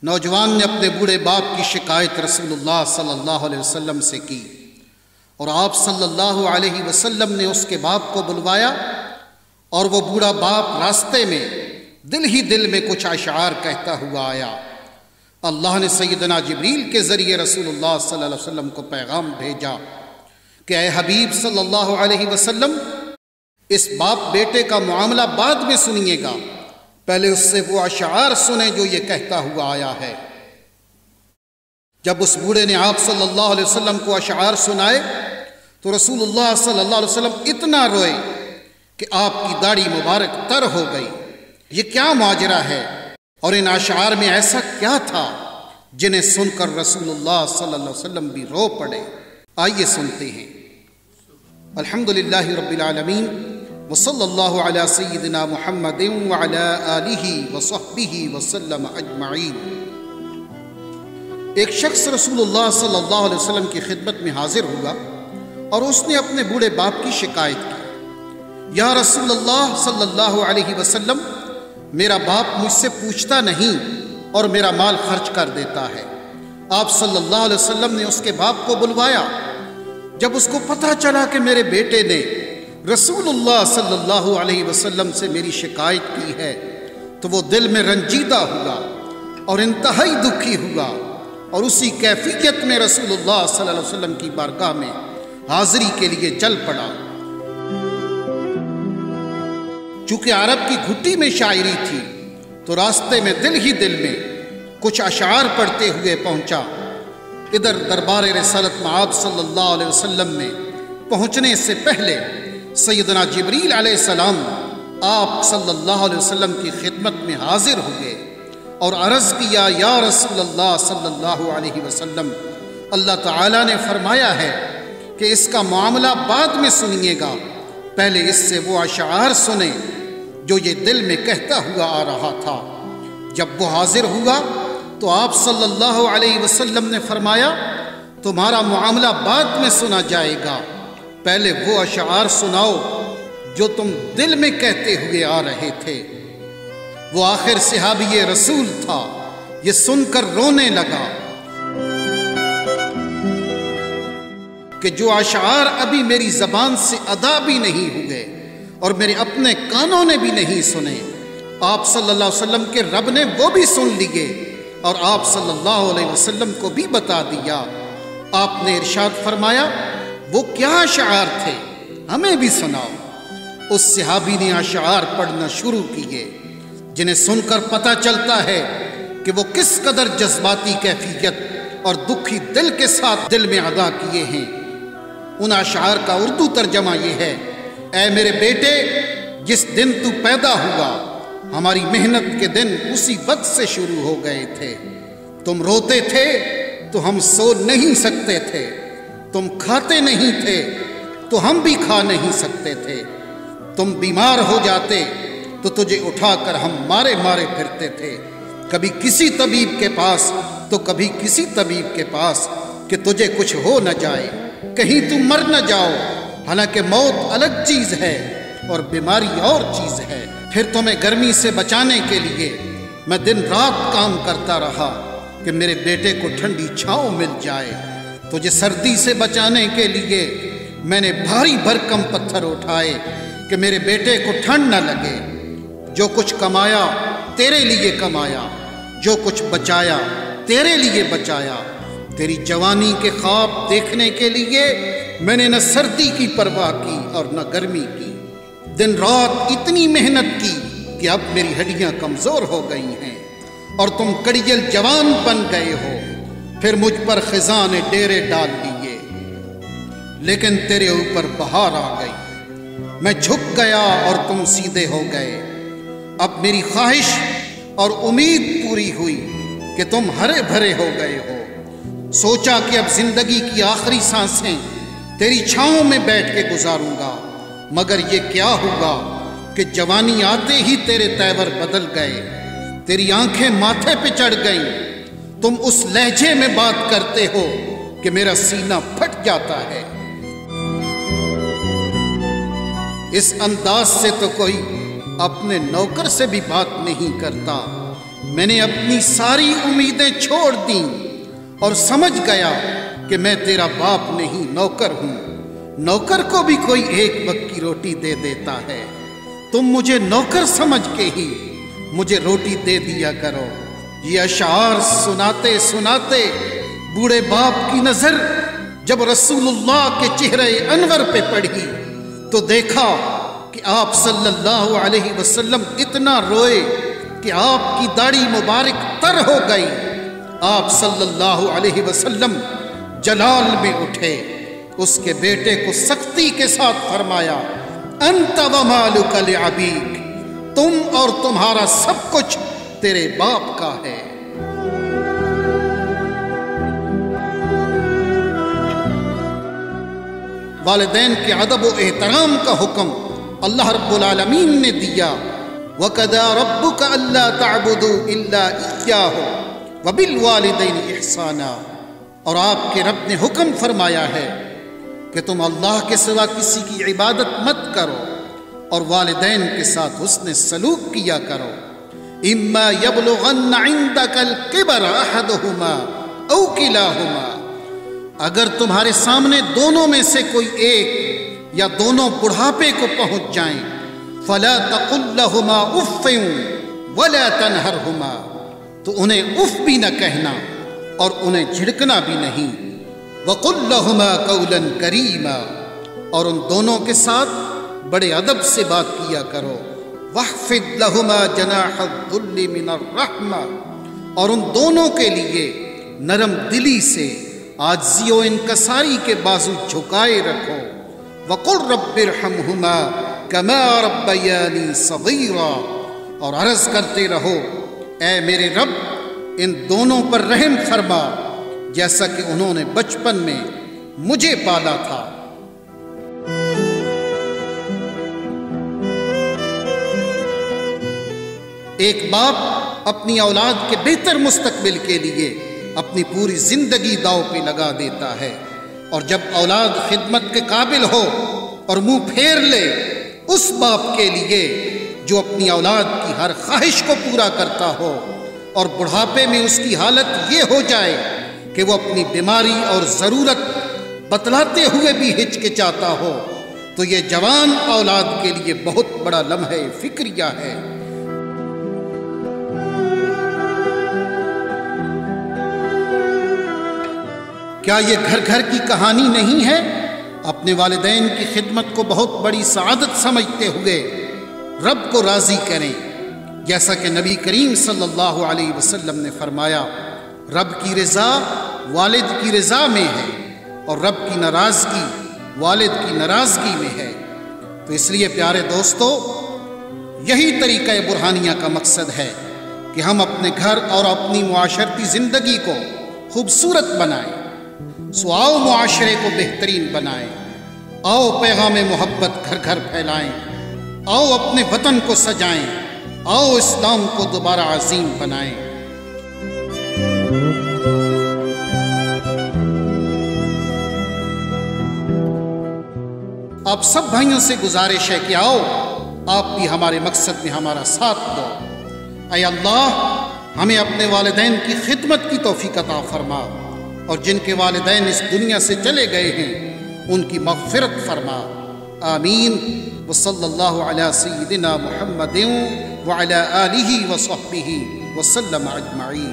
نوجوان نے اپنے بوڑھے باپ کی شکایت رسول اللہ صلی اللہ علیہ وسلم سے کی اور آپ صلی اللہ علیہ وسلم نے اس کے باپ کو بلوایا اور وہ بوڑھا باپ راستے میں دل ہی دل میں کچھ اشعار کہتا ہوا آیا۔ اللہ نے سیدنا جبریل کے ذریعے رسول اللہ صلی اللہ علیہ وسلم کو پیغام بھیجا کہ اے حبیب صلی اللہ علیہ وسلم، اس باپ بیٹے کا معاملہ بعد میں سنیے گا، پہلے اس سے وہ اشعار سنیں جو یہ کہتا ہوا آیا ہے۔ جب اس بوڑھے نے آپ صلی اللہ علیہ وسلم کو اشعار سنائے تو رسول اللہ صلی اللہ علیہ وسلم اتنا روئے کہ آپ کی داڑھی مبارک تر ہو گئی۔ یہ کیا ماجرا ہے اور ان اشعار میں ایسا کیا تھا جنہیں سن کر رسول اللہ صلی اللہ علیہ وسلم بھی رو پڑے؟ آئیے سنتے ہیں۔ الحمدللہ رب العالمین وصلی اللہ علی سیدنا محمد وعلی آلہ وصحبہ وسلم اجمعین۔ ایک شخص رسول اللہ صلی اللہ علیہ وسلم کی خدمت میں حاضر ہوا اور اس نے اپنے بوڑھے باپ کی شکایت کی۔ یا رسول اللہ صلی اللہ علیہ وسلم، میرا باپ مجھ سے پوچھتا نہیں اور میرا مال خرچ کر دیتا ہے۔ آپ صلی اللہ علیہ وسلم نے اس کے باپ کو بلوایا۔ جب اس کو پتہ چلا کہ میرے بیٹے نے رسول اللہ صلی اللہ علیہ وسلم سے میری شکایت کی ہے تو وہ دل میں رنجیدہ ہوا اور انتہائی دکھی ہوا اور اسی کیفیت میں رسول اللہ صلی اللہ علیہ وسلم کی بارگاہ میں حاضری کے لیے چل پڑا۔ چونکہ عرب کی گھٹی میں شاعری تھی تو راستے میں دل ہی دل میں کچھ اشعار پڑھتے ہوئے پہنچا۔ ادھر دربار رسالت مآب صلی اللہ علیہ وسلم میں پہنچنے سے پہلے سیدنا جبریل علیہ السلام آپ صلی اللہ علیہ وسلم کی خدمت میں حاضر ہوئے اور عرض کیا، یا رسول اللہ صلی اللہ علیہ وسلم، اللہ تعالیٰ نے فرمایا ہے کہ اس کا معاملہ بعد میں سنیے گا، پہلے اس سے وہ اشعار سنیں جو یہ دل میں کہتا ہوا آ رہا تھا۔ جب وہ حاضر ہوا تو آپ صلی اللہ علیہ وسلم نے فرمایا، تمہارا معاملہ بعد میں سنا جائے گا، پہلے وہ اشعار سناؤ جو تم دل میں کہتے ہوئے آ رہے تھے۔ وہ آخر صحابی رسول تھا، یہ سن کر رونے لگا کہ جو اشعار ابھی میری زبان سے ادا بھی نہیں ہوئے اور میرے اپنے کانوں نے بھی نہیں سنے، آپ صلی اللہ علیہ وسلم کے رب نے وہ بھی سن لیے اور آپ صلی اللہ علیہ وسلم کو بھی بتا دیا۔ آپ نے ارشاد فرمایا، وہ کیا اشعار تھے ہمیں بھی سناؤ۔ اس صحابی نے اشعار پڑھنا شروع کیے جنہیں سن کر پتہ چلتا ہے کہ وہ کس قدر جذباتی کیفیت اور دکھی دل کے ساتھ دل میں ادا کیے ہیں۔ ان اشعار کا اردو ترجمہ یہ ہے، اے میرے بیٹے، جس دن تو پیدا ہوا ہماری محنت کے دن اسی وقت سے شروع ہو گئے تھے۔ تم روتے تھے تو ہم سو نہیں سکتے تھے، تم کھاتے نہیں تھے تو ہم بھی کھا نہیں سکتے تھے، تم بیمار ہو جاتے تو تجھے اٹھا کر ہم مارے مارے پھرتے تھے، کبھی کسی طبیب کے پاس تو کبھی کسی طبیب کے پاس کہ تجھے کچھ ہو نہ جائے، کہیں تم مر نہ جاؤ، حالانکہ موت الگ چیز ہے اور بیماری اور چیز ہے۔ پھر تمہیں گرمی سے بچانے کے لیے میں دن رات کام کرتا رہا کہ میرے بیٹے کو ٹھنڈی چھاؤں مل جائے، تجھے سردی سے بچانے کے لیے میں نے بھاری بھرکم پتھر اٹھائے کہ میرے بیٹے کو ٹھنڈ نہ لگے۔ جو کچھ کمایا تیرے لیے کمایا، جو کچھ بچایا تیرے لیے بچایا، تیری جوانی کے خواب دیکھنے کے لیے میں نے نہ سردی کی پرواہ کی اور نہ گرمی کی، دن رات اتنی محنت کی کہ اب میری ہڈیاں کمزور ہو گئی ہیں اور تم کڑیل جوان بن گئے ہو۔ پھر مجھ پر خزاں نے ڈیرے ڈال لیے، لیکن تیرے اوپر بہار آ گئی، میں جھک گیا اور تم سیدھے ہو گئے۔ اب میری خواہش اور امید پوری ہوئی کہ تم ہرے بھرے ہو گئے ہو۔ سوچا کہ اب زندگی کی آخری سانسیں تیری چھاؤں میں بیٹھ کے گزاروں گا، مگر یہ کیا ہوا کہ جوانی آتے ہی تیرے تیور بدل گئے، تیری آنکھیں ماتھے پہ چڑھ گئیں، تم اس لہجے میں بات کرتے ہو کہ میرا سینہ پھٹ جاتا ہے۔ اس انداز سے تو کوئی اپنے نوکر سے بھی بات نہیں کرتا میں نے اپنی ساری امیدیں چھوڑ دیں اور سمجھ گیا کہ میں تیرا باپ نہیں نوکر ہوں۔ نوکر کو بھی کوئی ایک وقت کی روٹی دے دیتا ہے، تم مجھے نوکر سمجھ کے ہی مجھے روٹی دے دیا کرو۔ یہ اشعار سناتے سناتے بوڑھے باپ کی نظر جب رسول اللہ کے چہرے انور پہ پڑی تو دیکھا کہ آپ صلی اللہ علیہ وسلم اتنا روئے کہ آپ کی داڑھی مبارک تر ہو گئی۔ آپ صلی اللہ علیہ وسلم جلال میں اٹھے، اس کے بیٹے کو سختی کے ساتھ فرمایا، انت ومالک لابیک، تم اور تمہارا سب کچھ تیرے باپ کا ہے۔ والدین کے ادب و احترام کا حکم اللہ رب العالمین نے دیا، وَقَضَىٰ رَبُّكَ أَلَّا تَعْبُدُوا إِلَّا إِيَّاهُ وَبِالْوَالِدَيْنِ إِحْسَانًا، اور آپ کے رب نے حکم فرمایا ہے کہ تم اللہ کے سوا کسی کی عبادت مت کرو اور والدین کے ساتھ حسن سلوک کیا کرو۔ إِمَّا يَبْلُغَنَّ عِندَكَ الْكِبَرَ أَحَدُهُمَا أَوْ كِلَاهُمَا، اگر تمہارے سامنے دونوں میں سے کوئی ایک یا دونوں بڑھاپے کو پہنچ جائیں، فَلَا تَقُلْ لَهُمَا أُفٍّ وَلَا تَنْهَرْهُمَا، تو انہیں اف بھی نہ کہنا اور انہیں جھڑکنا بھی نہیں۔ وَقُلْ لَهُمَا قَوْلًا كَرِيمًا، اور ان دونوں کے ساتھ بڑے ادب سے بات کیا کرو۔ وَاخْفِضْ لَهُمَا جَنَاحَ الذُّلِّ مِنَ الرَّحْمَةِ، اور ان دونوں کے لیے نرم دلی سے عاجزی و انکساری کے بازو جھکائے رکھو۔ وَقُلْ رَبِّ ارْحَمْهُمَا كَمَا رَبَّيَانِي صَغِيرًا، اور عرض کرتے رہو، اے میرے رب ان دونوں پر رحم فرما جیسا کہ انہوں نے بچپن میں مجھے پالا تھا۔ ایک باپ اپنی اولاد کے بہتر مستقبل کے لیے اپنی پوری زندگی داؤ پہ لگا دیتا ہے، اور جب اولاد خدمت کے قابل ہو اور منہ پھیر لے، اس باپ کے لیے جو اپنی اولاد کی ہر خواہش کو پورا کرتا ہو اور بڑھاپے میں اس کی حالت یہ ہو جائے کہ وہ اپنی بیماری اور ضرورت بتلاتے ہوئے بھی ہچکچاتا ہو، تو یہ جوان اولاد کے لیے بہت بڑا لمحہ فکریہ ہے۔ کیا یہ گھر گھر کی کہانی نہیں ہے؟ اپنے والدین کی خدمت کو بہت بڑی سعادت سمجھتے ہوئے رب کو راضی کریں، جیسا کہ نبی کریم صلی اللہ علیہ وسلم نے فرمایا، رب کی رضا والد کی رضا میں ہے اور رب کی ناراضگی والد کی ناراضگی میں ہے۔ تو اس لیے پیارے دوستو، یہی طریقہ برہانیہ کا مقصد ہے کہ ہم اپنے گھر اور اپنی معاشرتی زندگی کو خوبصورت بنائیں۔ سو آؤ معاشرے کو بہترین بنائیں، آؤ پیغام محبت گھر گھر پھیلائیں، آؤ اپنے وطن کو سجائیں، آؤ اسلام کو دوبارہ عظیم بنائیں۔ آپ سب بھائیوں سے گزارش ہے کہ آؤ آپ بھی ہمارے مقصد میں ہمارا ساتھ دو۔ اے اللہ، ہمیں اپنے والدین کی خدمت کی توفیق عطا فرما، اور جن کے والدین اس دنیا سے چلے گئے ہیں ان کی مغفرت فرما، آمین۔ وصلی اللہ علی سیدنا محمد وعلی آلہ وصحبہ وسلم اجمعین۔